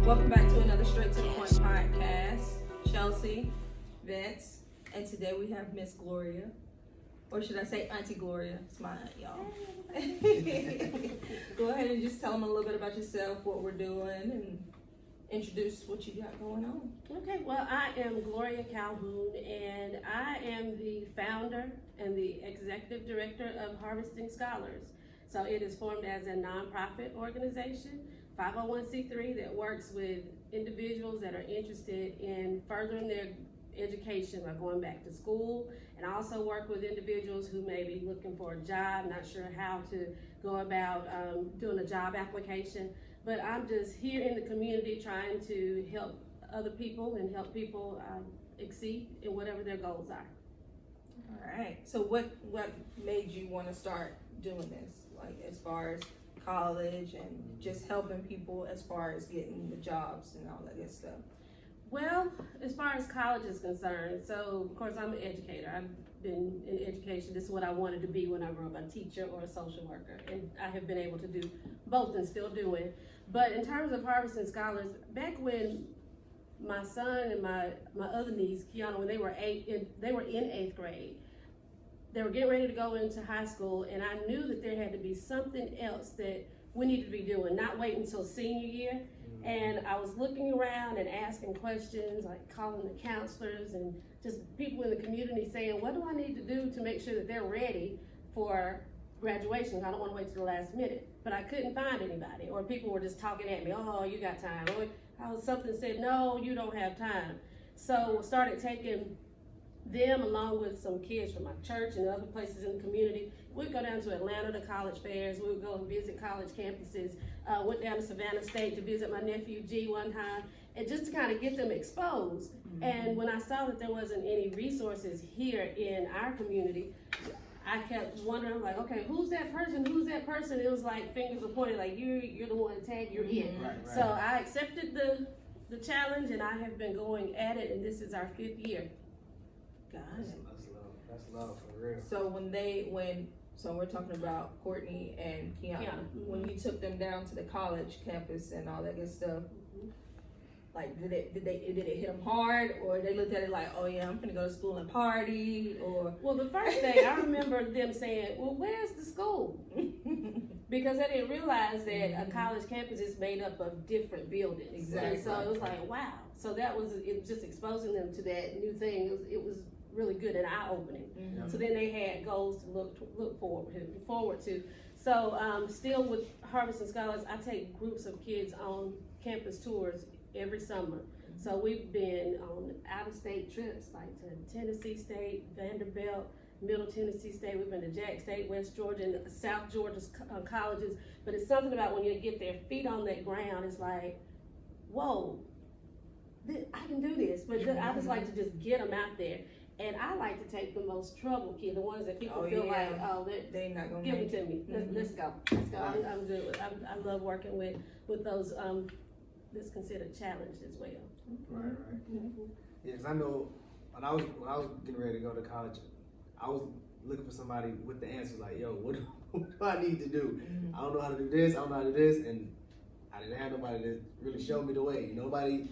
Welcome back to another Straight to the Point podcast. Chelsea, Vince, and today we have Miss Gloria, or should I say Auntie Gloria? It's my aunt, y'all. Go ahead and just tell them a little bit about yourself, what we're doing, and introduce what you got going on. Okay, well, I am Gloria Calhoun, and I am the founder and the executive director of Harvesting Scholars. So it is formed as a nonprofit organization, 501c3, that works with individuals that are interested in furthering their education by going back to school, and I also work with individuals who may be looking for a job, not sure how to go about doing a job application. But I'm just here in the community trying to help other people and help people exceed in whatever their goals are. All right. So what made you want to start doing this? Like as far as college and just helping people as far as getting the jobs and all that good stuff? Well, as far as college is concerned, so of course I'm an educator. I've been in education. This is what I wanted to be when I grew up, a teacher or a social worker. And I have been able to do both and still do it. But in terms of Harvesting Scholars, back when my son and my other niece, Kiana, when they were in 8th grade, they were getting ready to go into high school, and I knew that there had to be something else that we needed to be doing, not waiting until senior year. And I was looking around and asking questions, like calling the counselors and just people in the community saying, what do I need to do to make sure that they're ready for graduation? I don't want to wait till the last minute. But I couldn't find anybody, or people were just talking at me, oh, you got time. Or something said, no, you don't have time. So started taking them along with some kids from my church and other places in the community. We'd go down to Atlanta to college fairs. We would go and visit college campuses. Went down to Savannah State to visit my nephew G one time, and just to kind of get them exposed. Mm-hmm. And when I saw that there wasn't any resources here in our community, I kept wondering, like, okay, who's that person? Who's that person? It was like fingers were pointed, like you're the one to tag, you're it. Right. So I accepted the challenge, and I have been going at it, and this is our 5th year. Got it. That's love for real. So we're talking about Courtney and Kiana. Mm-hmm. When you took them down to the college campus and all that good stuff, like did it hit them hard, or they looked at it like, oh yeah, I'm gonna go to school and party, or? Well, the first day I remember them saying, well, where's the school? Because I didn't realize that a college campus is made up of different buildings. Exactly. And so it was like, wow. So it was just exposing them to that new thing. It was really good and eye-opening. Mm-hmm. So then they had goals to look forward to. So still with Harvesting Scholars, I take groups of kids on campus tours every summer. Mm-hmm. So we've been on out-of-state trips, like to Tennessee State, Vanderbilt, Middle Tennessee State. We've been to Jack State, West Georgia, and South Georgia's colleges. But it's something about when you get their feet on that ground, it's like, whoa, I can do this. But I just like to just get them out there. And I like to take the most troubled kids, the ones that people feel like, oh, they're not gonna give them to me. Mm-hmm. Let's go. I'm good with. I love working with those. This considered challenge as well. Right. Mm-hmm. Yeah, because I know when I was getting ready to go to college, I was looking for somebody with the answers. Like, yo, what do I need to do? Mm-hmm. I don't know how to do this. I don't know how to do this, and I didn't have nobody that really showed me the way. Nobody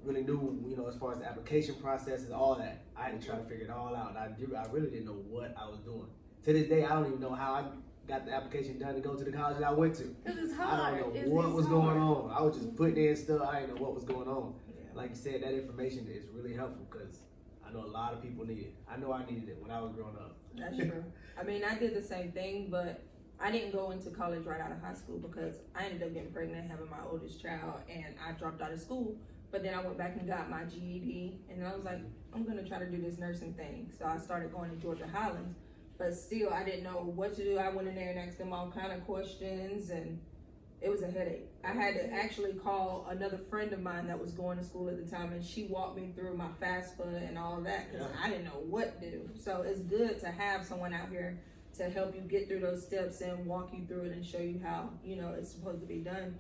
really knew, as far as the application process and all that. I had to try to figure it all out. I really didn't know what I was doing. To this day, I don't even know how I got the application done to go to the college that I went to. It's hard. I don't know what was going on. I was just putting in stuff. I didn't know what was going on. Yeah. Like you said, that information is really helpful because I know a lot of people need it. I know I needed it when I was growing up. That's true. I mean, I did the same thing, but I didn't go into college right out of high school because I ended up getting pregnant, having my oldest child, and I dropped out of school. But then I went back and got my GED, and I was like, I'm gonna try to do this nursing thing. So I started going to Georgia Highland, but still I didn't know what to do. I went in there and asked them all kind of questions, and it was a headache. I had to actually call another friend of mine that was going to school at the time, and she walked me through my FAFSA and all that, because I didn't know what to do. So it's good to have someone out here to help you get through those steps and walk you through it and show you how, it's supposed to be done,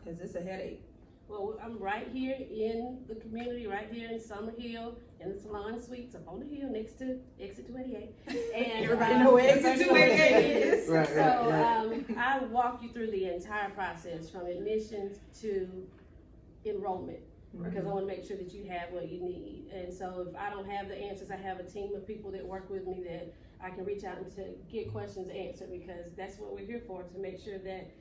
because it's a headache. Well, I'm right here in the community, right here in Summer Hill, in the Salon Suites up on the hill next to Exit 288. And everybody know where Exit 288 is. So I walk you through the entire process from admissions to enrollment. Right. Because I want to make sure that you have what you need. And so if I don't have the answers, I have a team of people that work with me that I can reach out and to get questions answered, because that's what we're here for, to make sure that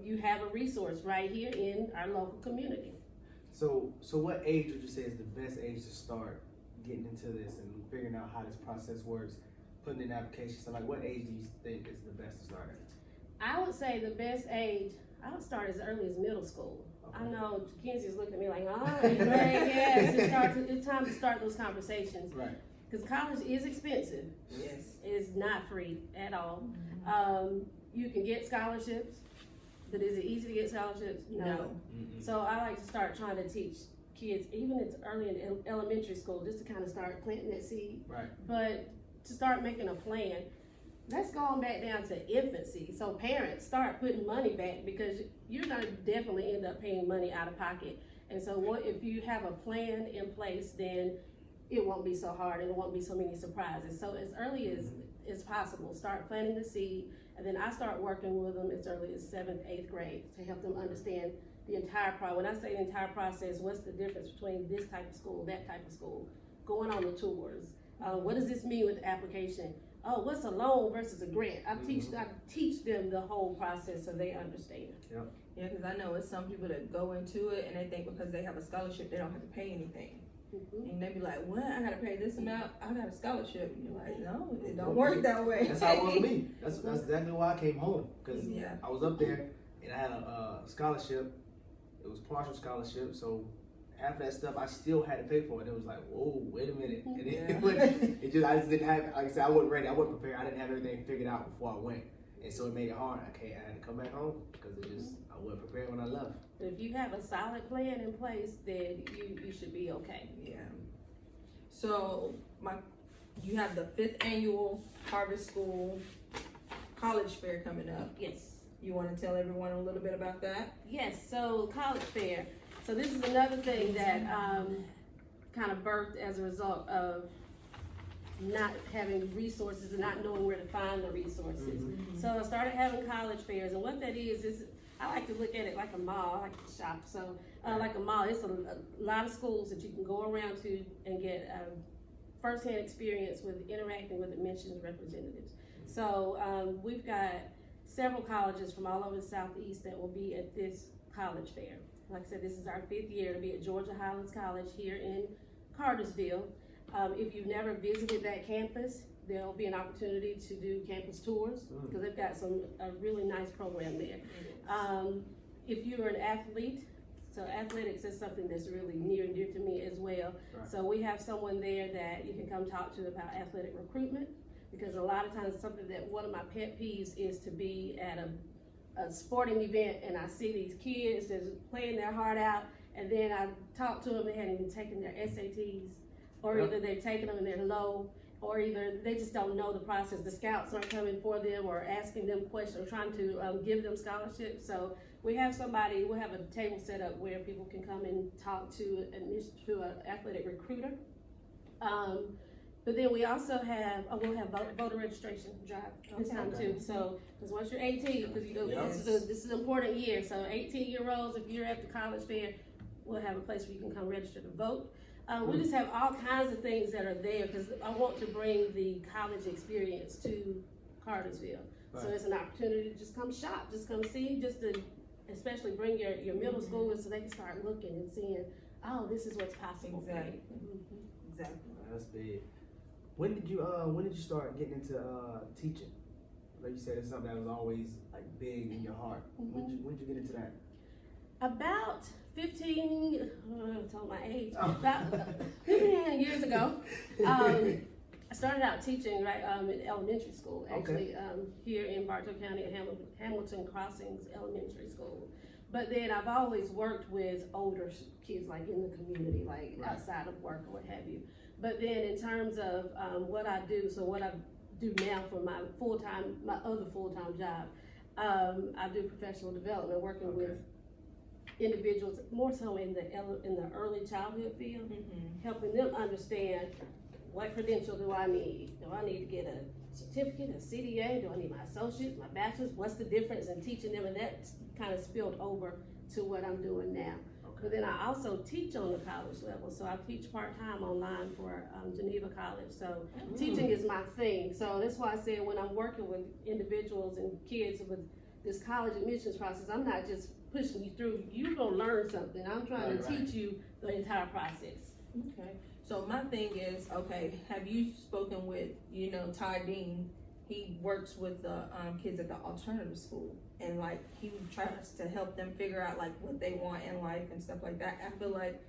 you have a resource right here in our local community. So what age would you say is the best age to start getting into this and figuring out how this process works, putting in applications? So like, what age do you think is the best to start at? I would say the best age, I would start as early as middle school. Okay. I know Kenzie's looking at me like, oh, yes, it's time to start those conversations. Right. Because college is expensive. Yes. It's not free at all. You can get scholarships, but is it easy to get scholarships? No. So I like to start trying to teach kids, even it's early in elementary school, just to kind of start planting that seed. Right. But to start making a plan, let's go on back down to infancy. So parents, start putting money back, because you're gonna definitely end up paying money out of pocket. And so what if you have a plan in place, then it won't be so hard and it won't be so many surprises. So as early as possible, start planting the seed, and then I start working with them as early as 7th, 8th grade to help them understand the entire process. When I say the entire process, what's the difference between this type of school, that type of school, going on the tours, what does this mean with the application? Oh, what's a loan versus a grant? I teach them the whole process so they understand. Yeah, because I know it's some people that go into it and they think because they have a scholarship, they don't have to pay anything. And they be like, what? I gotta pay this amount? I got a scholarship. And you're like, no, it don't work that way. That's how it was with me. That's exactly why I came home. Because Yeah. I was up there and I had a scholarship. It was partial scholarship, so half that stuff I still had to pay for it. It was like, whoa, wait a minute. And I just didn't have, like I said, I wasn't ready. I wasn't prepared. I didn't have everything figured out before I went. And so it made it hard. I had to come back home because I wasn't prepared when I left. If you have a solid plan in place, then you should be okay. Yeah. So you have the 5th annual Harvest School College Fair coming up. Yes. You want to tell everyone a little bit about that? Yes, so college fair. So this is another thing that kind of birthed as a result of not having resources and not knowing where to find the resources. So I started having college fairs, and what that is I like to look at it like a mall. I like to shop. So like a mall, it's a lot of schools that you can go around to and get firsthand experience with interacting with admissions representatives. So we've got several colleges from all over the Southeast that will be at this college fair. Like I said, this is our 5th year to be at Georgia Highland College here in Cartersville. If you've never visited that campus, there'll be an opportunity to do campus tours, because they've got a really nice program there. If you're an athlete, so athletics is something that's really near and dear to me as well. Right. So we have someone there that you can come talk to about athletic recruitment, because a lot of times something that one of my pet peeves is to be at a sporting event and I see these kids that's playing their heart out, and then I talk to them, they hadn't even taken their SATs, or either they've taken them and they're low, or either they just don't know the process. The scouts aren't coming for them or asking them questions or trying to give them scholarships. So we'll have a table set up where people can come and talk to an athletic recruiter. But then we also we'll have voter registration drive this time too. So, because once you're 18, because this is an important year. So 18-year-olds, if you're at the college fair, we'll have a place where you can come register to vote. We just have all kinds of things that are there, because I want to bring the college experience to Cartersville. Right. So it's an opportunity to just come shop, just come see, just to especially bring your middle schoolers so they can start looking and seeing, oh, this is what's possible. Exactly. Exactly. That's big. When did you start getting into teaching? Like you said, it's something that was always like big in your heart. When did you get into that? About 15, I told my age, about 15 years ago, I started out teaching in elementary school, actually, here in Bartow County at Hamilton Crossings Elementary School. But then I've always worked with older kids, like in the community, like outside of work or what have you. But then in terms of what I do now for my other full-time job, I do professional development, working with individuals, more so in the early childhood field, helping them understand what credential do I need? Do I need to get a certificate, a CDA? Do I need my associate's, my bachelor's? What's the difference in teaching them? And that kind of spilled over to what I'm doing now. But then I also teach on the college level, so I teach part-time online for Geneva College, so teaching is my thing. So that's why I said when I'm working with individuals and kids with this college admissions process, I'm not just pushing you through, you're gonna learn something. I'm trying to teach you the entire process. Okay, so my thing is, okay, have you spoken with, Todd Dean? He works with the kids at the alternative school, and like he tries to help them figure out like what they want in life and stuff like that. I feel like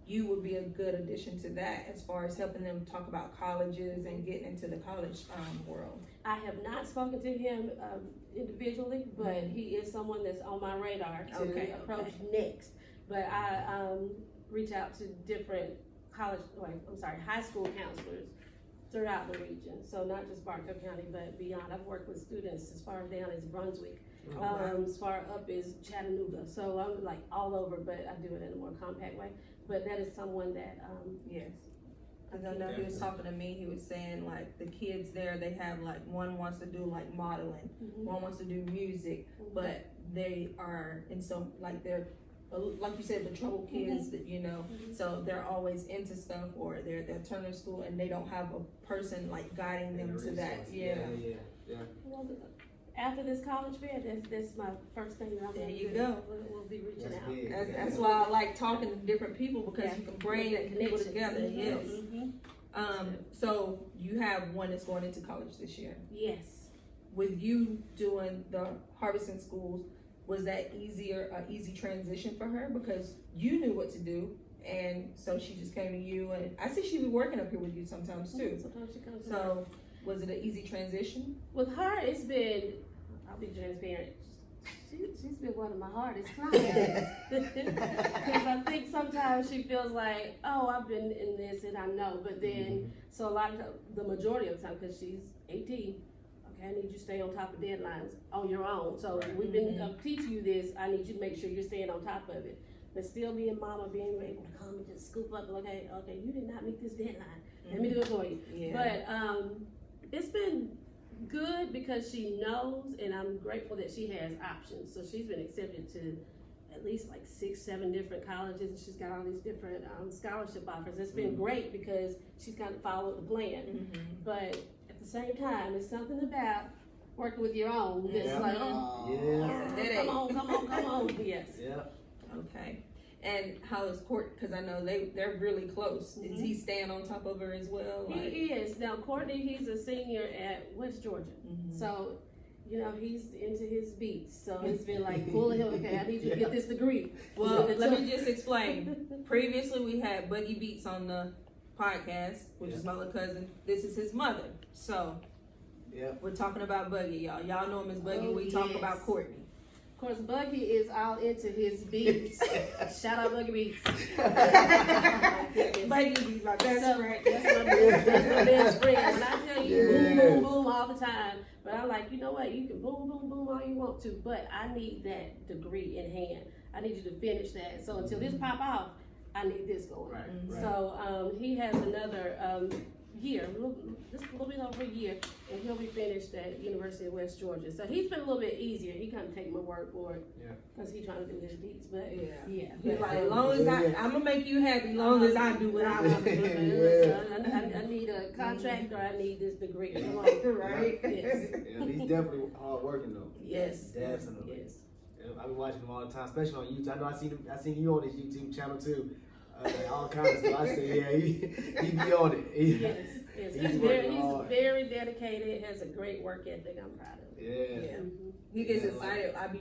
you would be a good addition to that as far as helping them talk about colleges and getting into the college world. I have not spoken to him individually, but he is someone that's on my radar to approach next. But I reach out to different high school counselors throughout the region. So not just Bartow County, but beyond. I've worked with students as far down as Brunswick, as far up as Chattanooga. So I'm like all over, but I do it in a more compact way. But that is someone that, yes. Cause I know he was talking to me, he was saying like the kids there, they have like, one wants to do like modeling, one wants to do music, but they are in some, like they're, like you said, the troubled kids that, so they're always into stuff, or they're turning school and they don't have a person like guiding them to that. Yeah. Well, after this college fair, that's my first thing that I'm going to do. There you go. We'll be reaching out. That's why I like talking to different people, because you can bring people together. Yes. So you have one that's going into college this year. Yes. With you doing the harvesting schools, was that easy transition for her, because you knew what to do, and so she just came to you? And I see she be working up here with you sometimes too. Sometimes she comes. So was it an easy transition? With her, it's been, I'll be transparent, she's been one of my hardest clients. Because I think sometimes she feels like, oh, I've been in this and I know, but then, so a lot of the majority of the time, because she's 18, okay, I need you to stay on top of deadlines on your own. So we've been teaching you this, I need you to make sure you're staying on top of it. But still being mama, being able to come and just scoop up, like, okay, you did not meet this deadline. Let me do it for you. Yeah. But it's been good because she knows, and I'm grateful that she has options. So she's been accepted to at least like 6-7 different colleges, and she's got all these different scholarship offers. It's been great because she's kind of followed the plan. But at the same time, it's something about working with your own that's like, come on. Yes. Yeah. Okay. And how is Court? Because I know they're really close. Is he staying on top of her as well? He is. Now Courtney, he's a senior at West Georgia, so he's into his beats. So it's been like pulling him. Okay, I need you to get this degree. Well, let me just explain. Previously, we had Buggy Beats on the podcast, which is my little cousin. This is his mother. So we're talking about Buggy, y'all. Y'all know him as Buggy. We talk about Courtney. Of course, Buggy is all into his beats. Shout out Buggy Beats. Buggy Beats, my best friend. That's my best friend. When I tell you boom, boom, boom all the time, but I'm like, you know what? You can boom, boom, boom all you want to, but I need that degree in hand. I need you to finish that. So until this pop off, I need this going. Right. So he has another year, just a little bit over a year, and he'll be finished at University of West Georgia. So he's been a little bit easier. He kind of take my word for it, because he's trying to do his beats. But he's like, as long as I'm gonna make you happy, as long as I do what I want to do. I need a contract, or I need this degree. Come on, right? Yes. He's definitely hard working though. Yes. Definitely. Yes. I've been watching him all the time, especially on YouTube. I know I seen you on his YouTube channel too. All kinds of stuff. I say, he be on it. Yes. He's very dedicated, has a great work ethic. I'm proud of him. He gets excited. I be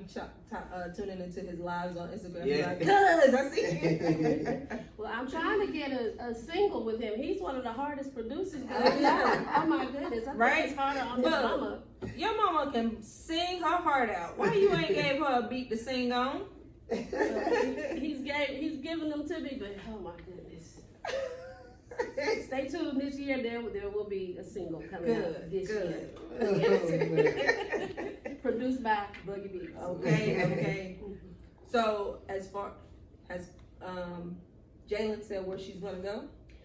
tuning into his lives on Instagram. He's like, cuz, I see you. Well, I'm trying to get a single with him. He's one of the hardest producers that I know. Oh my goodness. I think it's harder on his mama. Your mama can sing her heart out. Why you ain't gave her a beat to sing on? He's giving them to me, but oh my goodness. Stay tuned this year. There will be a single coming out this year. Produced by Buggy Beats. Okay. So as far as Jalen said where she's gonna go?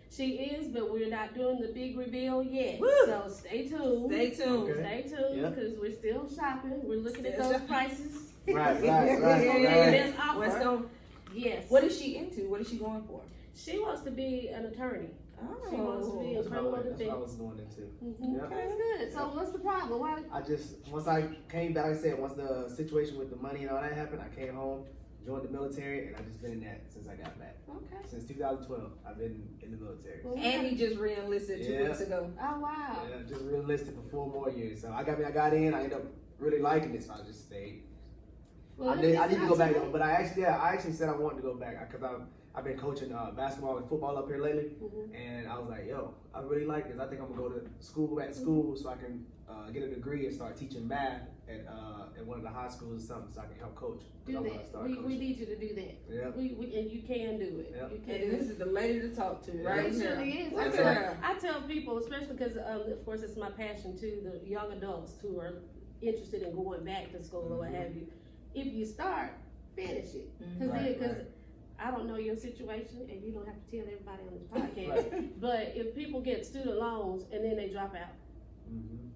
She is, but we're not doing the big reveal yet. Woo! So stay tuned. Stay tuned, because we're still shopping. We're looking at those prices. Right. What's Yes. What is she into? What is she going for? She wants to be an attorney. Oh, She wants to be a That's what I criminal was- that's what I defense. was doing it too. Mm-hmm. Yep. That's good. So what's the problem? Why? Once I came back, like I said, once the situation with the money and all that happened, I came home, joined the military, and I've just been in that since I got back. Okay. Since 2012, I've been in the military. Well, And he just re-enlisted 2 Yeah. weeks ago. Oh wow. Yeah, just re-enlisted for 4 more years. So I got in, I ended up really liking it, so I just stayed. Well, I need to go back though, but I actually said I wanted to go back because I've been coaching basketball and football up here lately, Mhm. and I was like, yo, I really like this. I think I'm gonna go back to school, so I can get a degree and start teaching math at one of the high schools or something, so I can help coach. Do that. We need you to do that. Yeah. And you can do it. Yep. You can And do this it. is the lady to talk to, Yeah. right It here. surely is. Look That's at right. her. I tell people, especially because of course it's my passion too, the young adults who are interested in going back to school or what have you. If you start, finish it. Because I don't know your situation, and you don't have to tell everybody on this podcast. Right. But if people get student loans and then they drop out, Mm-hmm.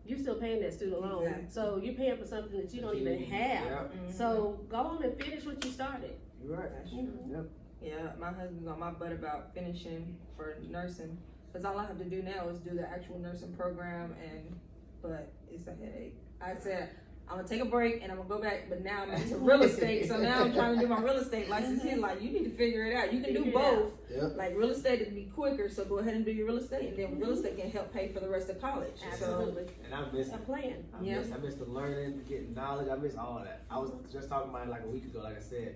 you're still paying that student loan. Exactly. So you're paying for something that you don't even have. Yeah, So go on and finish what you started. you're right. That's true. Yep. Yeah, my husband's on my butt about finishing for nursing, because all I have to do now is do the actual nursing program, but it's a headache. I said, I'm gonna take a break and I'm gonna go back, but now I'm into real estate, so now I'm trying to do my real estate license. He's like, you need to figure it out. You can do Figure it out. both. Yep. Like real estate would be quicker, so go ahead and do your real estate, and then real estate can help pay for the rest of college. Absolutely. And I miss A it. plan. I miss the learning, getting knowledge. I miss all that. I was just talking about it like a week ago. Like I said,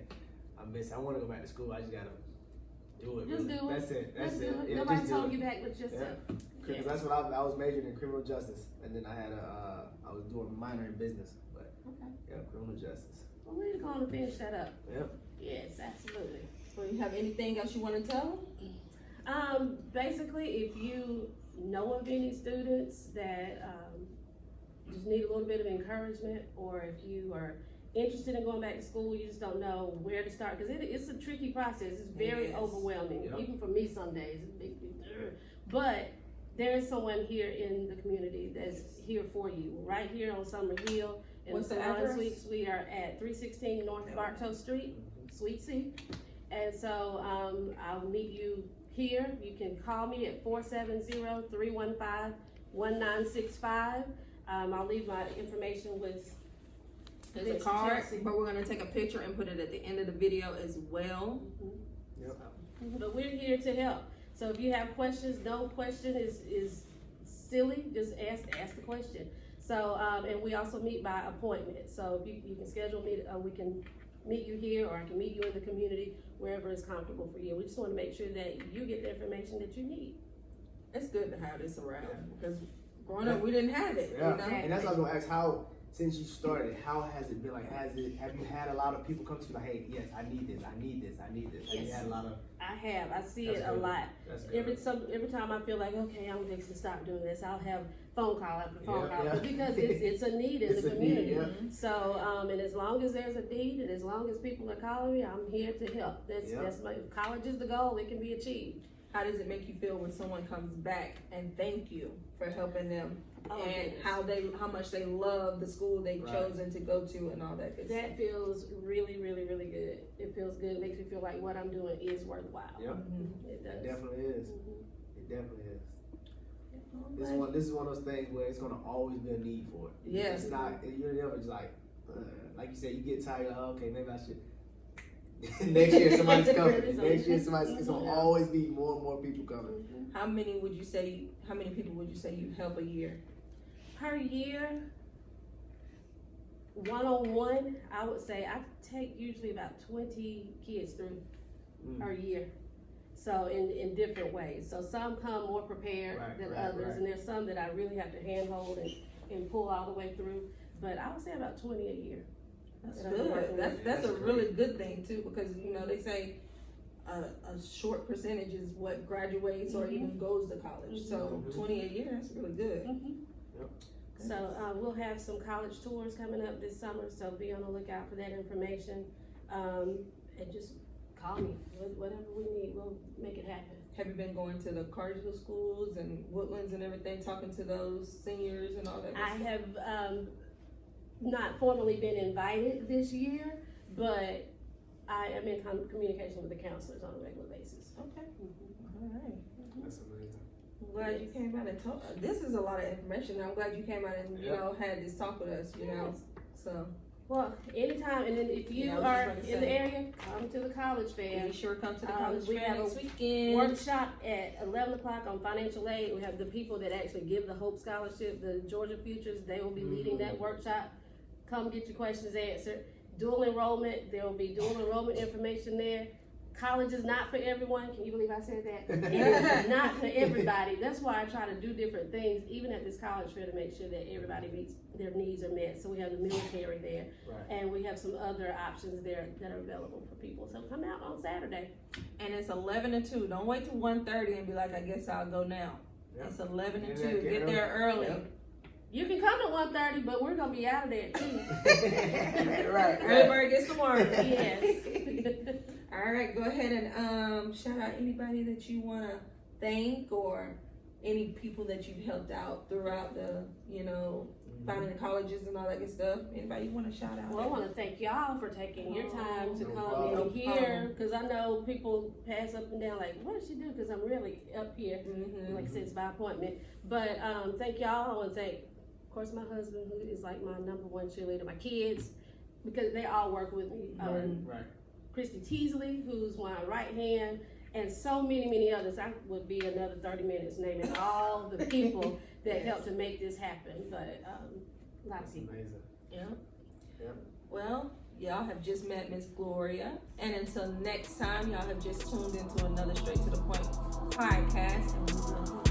I want to go back to school. I just gotta do it. Just really. do it. That's it. That's Just it. do it. Yeah, Nobody's just do holding it. you back but yourself. Because that's what I was majoring in criminal justice, and then I had I was doing a minor in business, but Okay. yeah, criminal justice. Well, we're going to finish that up. Yep. Yes, absolutely. Well, you have anything else you want to tell? Basically, if you know of any students that just need a little bit of encouragement, or if you are interested in going back to school, you just don't know where to start, because it's a tricky process. It's very Yes. overwhelming, Yep. even for me some days. But there is someone here in the community that's here for you, right here on Summer Hill. In What's the St. Allen address? Suites. We are at 316 North Bartow Street, Suite C. And so I'll meet you here. You can call me at 470-315-1965. I'll leave my information with There's a Miss card, Chelsea. but we're gonna take a picture and put it at the end of the video as well. Yep. But we're here to help. So if you have questions, no question is silly. Just ask the question. So and we also meet by appointment. So if you can schedule me, we can meet you here, or I can meet you in the community, wherever is comfortable for you. We just want to make sure that you get the information that you need. It's good to have this around, because growing up, we didn't have it, Yeah. you know? And that's what I was gonna ask. How, since you started, how has it been? Like, have you had a lot of people come to you like, hey, yes, I need this, I need this, I need this? Have you Yes. had a lot of? I see That's it a good. lot. That's good. Every time I feel like, okay, I'm fixing to stop doing this, I'll have phone call after phone Yeah, call, yeah. because it's a need in It's the a need, community. yeah. So, and as long as there's a need, and as long as people are calling me, I'm here to help. That's my, if college is the goal, it can be achieved. How does it make you feel when someone comes back and thank you for helping them, Oh, and goodness. how much they love the school they've Right. chosen to go to and all that good stuff? That feels really, really, really good. It feels good. It makes me feel like what I'm doing is worthwhile. Yep. Mhm. It does. It definitely is. Mhm. It definitely is. I'm This glad is one of those things where it's gonna always be a need for it. Yes. It's not. You're never just like you said. You get tired. Oh, okay, maybe I should. Next year somebody's coming. Next year somebody's. It's gonna always be more and more people coming. Mhm. How many people would you say you help a year? Per year, one-on-one, I would say I take usually about 20 kids through per year. So in different ways. So some come more prepared Right, than right, others, right. and there's some that I really have to handhold and pull all the way through. But I would say about 20 a year. That's that I've been working good. with. That's a That's really great. good thing too, because you know they say a short percentage is what graduates or Mhm. even goes to college. So Mhm. 20 a year, that's really good. Yep. So we'll have some college tours coming up this summer, so be on the lookout for that information. And just call me, whatever we need, we'll make it happen. Have you been going to the Cartersville schools and Woodlands and everything, talking to those seniors and all that? I good stuff? have not formally been invited this year, but I am in communication with the counselors on a regular basis. Okay. All right. That's amazing. I'm glad you came out and told. This is a lot of information. I'm glad you came out and you know had this talk with us. You know, so Well, anytime, and then if you Yeah, I was are just about to in the say. area, come to the college fair. be sure to come to the college we fair have a next weekend. Workshop at 11 o'clock on financial aid. We have the people that actually give the Hope Scholarship, the Georgia Futures. They will be leading that workshop. Come get your questions answered. Dual enrollment, there will be dual enrollment information there. College is not for everyone. Can you believe I said that? It is not for everybody. That's why I try to do different things, even at this college fair, to make sure that everybody meets their needs are met. So we have the military there, Right. and we have some other options there that are available for people. So come out on Saturday. And it's 11 to 2. Don't wait till 1:30 and be like, I guess I'll go now. Yep. It's 11 to Get 2. there Get there early. Yep. You can come at 1:30, but we're gonna be out of there at 2. Right. Early bird gets the worm. Yes. All right, go ahead and shout out anybody that you want to thank or any people that you've helped out throughout the, you know, finding the colleges and all that good stuff. Anybody you want to shout out? Well, I want to thank y'all for taking your time to No come problem. No in here, problem. because I know people pass up and down like, what did she do? Because I'm really up here. Mm-hmm. Like I said, it's by appointment. But thank y'all. I want to thank, of course, my husband, who is like my number one cheerleader, my kids, because they all work with me. Right. Christy Teasley, who's my right hand, and so many others. I would be another 30 minutes naming all the people that helped to make this happen. But a lot of That's people. amazing. Yeah. Yep. Well, y'all have just met Miss Gloria. And until next time, y'all have just tuned into another Straight to the Point podcast. And we love you.